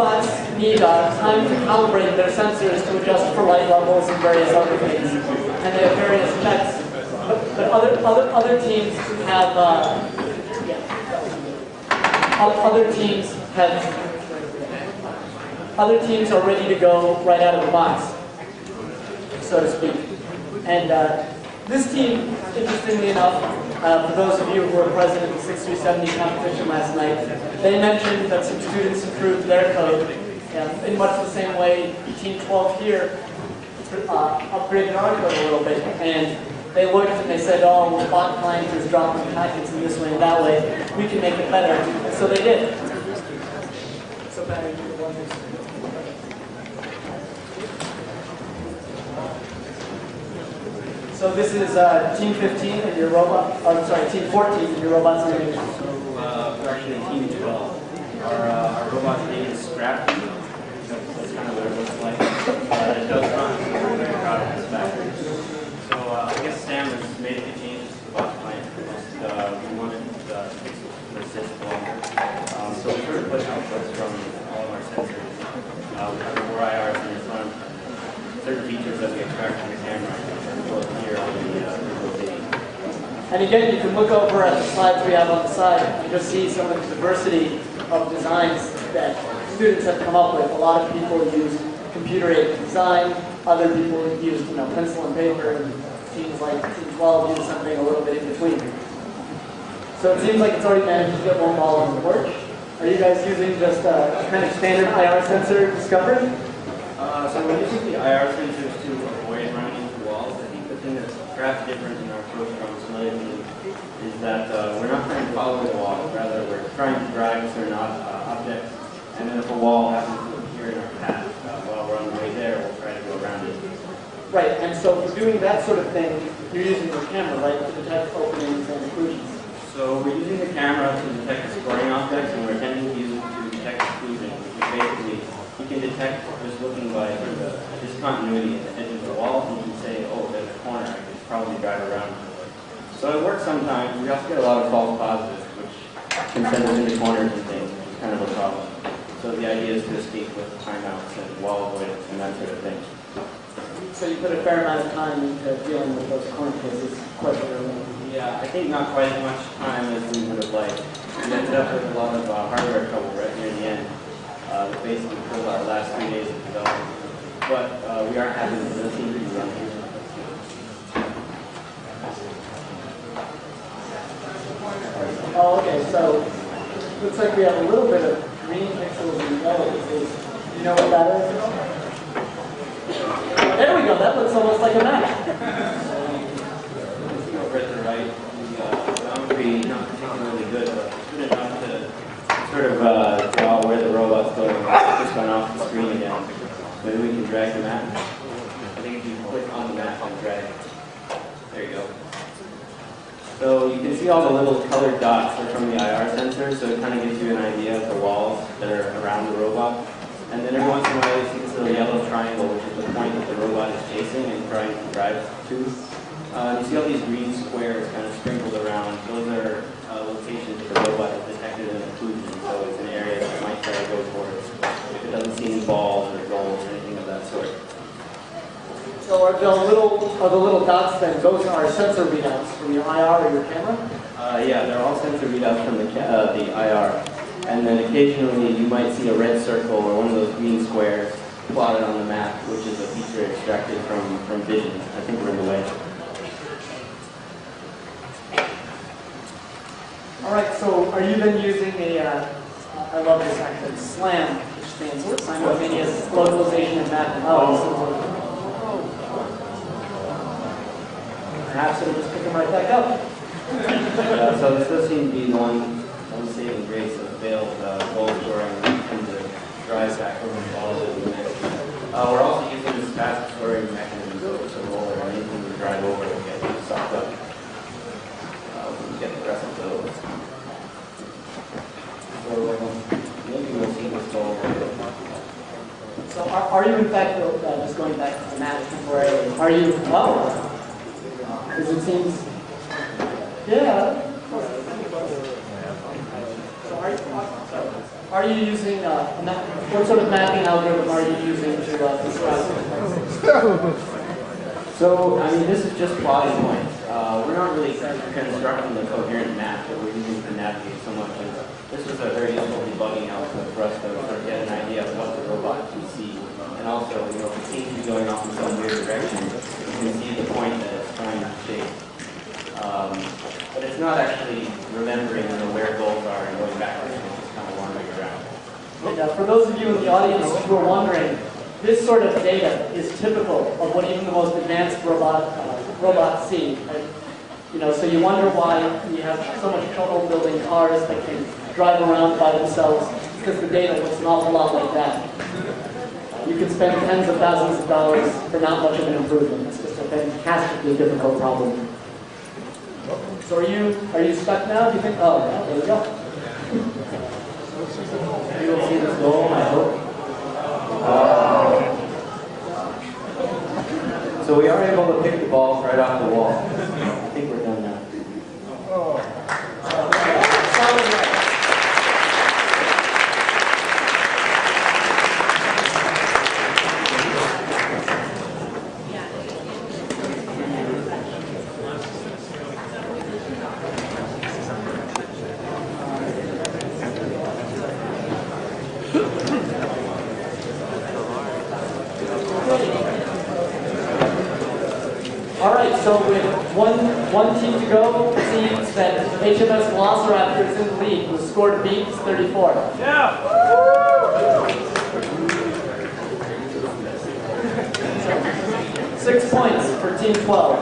robots need time to calibrate their sensors to adjust for light levels and various other things, and they have various checks. But other teams have other teams are ready to go right out of the box, so to speak. And this team, interestingly enough, for those of you who were present at the 6370 competition last night, they mentioned that some students improved their code in much the same way Team 12 here upgraded our code a little bit. And they looked and they said, oh, well, bot client is dropping packets in this way and that way. We can make it better. And so they did. So So this is Team 15 and your robot, I'm sorry, Team 14 and your robot's name. So we're actually Team 12. Our robot's name is Scrap. That's kind of what it looks like. It does run, so we're very proud of this factory. So I guess Sam has made a few changes to the bot client. We wanted to fix it to persist longer. So we sort of put outputs from all of our sensors. We have 4 IRs in the front, certain features that we extract from the camera. And again, you can look over at the slides we have on the side and just see some of the diversity of designs that students have come up with. A lot of people use computer-aided design, other people use pencil and paper, and teams like Team 12 use something a little bit in between. So it seems like it's already managed to get one ball on the board. Are you guys using just a kind of standard IR sensor discovery? So we're using the IR sensors to avoid running into walls. I think the thing that's perhaps different in our approach from some other teams is that we're not trying to follow the wall, rather we're trying to drag certain objects, and then if a wall happens to appear in our path while we're on the way there, we'll try to go around it. Right, and so for doing that sort of thing, you're using your camera, right, to detect openings and occlusions. So we're using the camera to detect scoring objects, and we're intending to use it to detect occlusion, which is basically you can detect just looking by sort of a discontinuity at the edge of the wall, and you can say, oh, there's a corner, I could probably drive around. So it works sometimes. We also get a lot of false positives, which can send us into corners and things, which is kind of a problem. So the idea is to escape with timeouts and wall avoidance and that sort of thing. So you put a fair amount of time into dealing with those corner cases quite early. Yeah, I think not quite as much time as we would have liked. We ended up with a lot of hardware trouble right near the end. That basically killed our last 3 days of development. But we are happy with the team to be running. Oh, okay, so looks like we have a little bit of green pixels and yellow pixels. Do you know what that is? There we go, that looks almost like a map. Over at the right, the geometry not particularly good, but good enough to sort of draw where the robot's going. It's just gone off the screen again. Maybe we can drag the map. I think if you click on the map and drag, there you go. So you can see all the little colored dots are from the IR sensor, so it kind of gives you an idea of the walls that are around the robot. And then every once in a while you see this little yellow triangle, which is the point that the robot is chasing and trying to drive to. You see all these green squares kind of sprinkled around. Those are locations that the robot has detected an occlusion, so it's an area that it might try to go towards if it doesn't see any balls or goals or anything of that sort. So are the little dots then, those are sensor readouts from your IR or your camera? Yeah, they're all sensor readouts from the IR. And then occasionally you might see a red circle or one of those green squares plotted on the map, which is a feature extracted from vision. I think we're in the way. All right, so are you then using I love this acronym, SLAM, which stands for Simultaneous Localization and Map Analysis. Perhaps it'll just pick them right back up. So this does seem to be the one saving grace of failed goal scoring and the drive back over the ball to the next. We're also using this fast scoring mechanism, so it's a roller or anything we drive over will get sucked up. We can get the rest of those. So maybe we'll see this goal. So are you in fact, just going back to the map temporarily, are you, because it seems, yeah. So are you using, what sort of mapping algorithm are you using to describe it? So, I mean, this is just plotting points. We're not really constructing the coherent map that we're using to navigate so much as this was a very useful debugging output for us to sort of get an idea of what the robot can see. And also, you know, if it seems to be going off in some weird direction, you can see the point that it's trying to shape. But it's not actually remembering, you know, where goals are and going backwards. It's just kind of wandering around. And, for those of you in the audience who are wondering, this sort of data is typical of what even the most advanced robots see. Right? You know, so you wonder why we have so much trouble building cars that can drive around by themselves, because the data looks an awful lot like that. You can spend tens of thousands of dollars for not much of an improvement. It's just a fantastically difficult problem. So are you stuck now? Do you think? Oh, yeah, there we go. You will see this goal, I hope. So we are able to pick the balls right off the wall. I think we're done now. All right, so with one team to go, it seems that HMS Velociraptor is in the lead. The score to beat is 34. Yeah! 6 points for Team 12.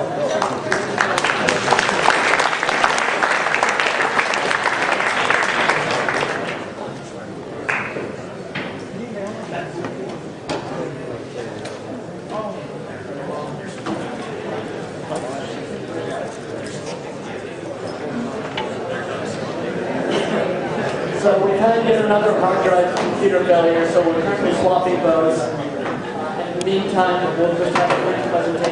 So we kind of get another hard drive computer failure, so we're currently swapping those. In the meantime, we'll just have a quick presentation.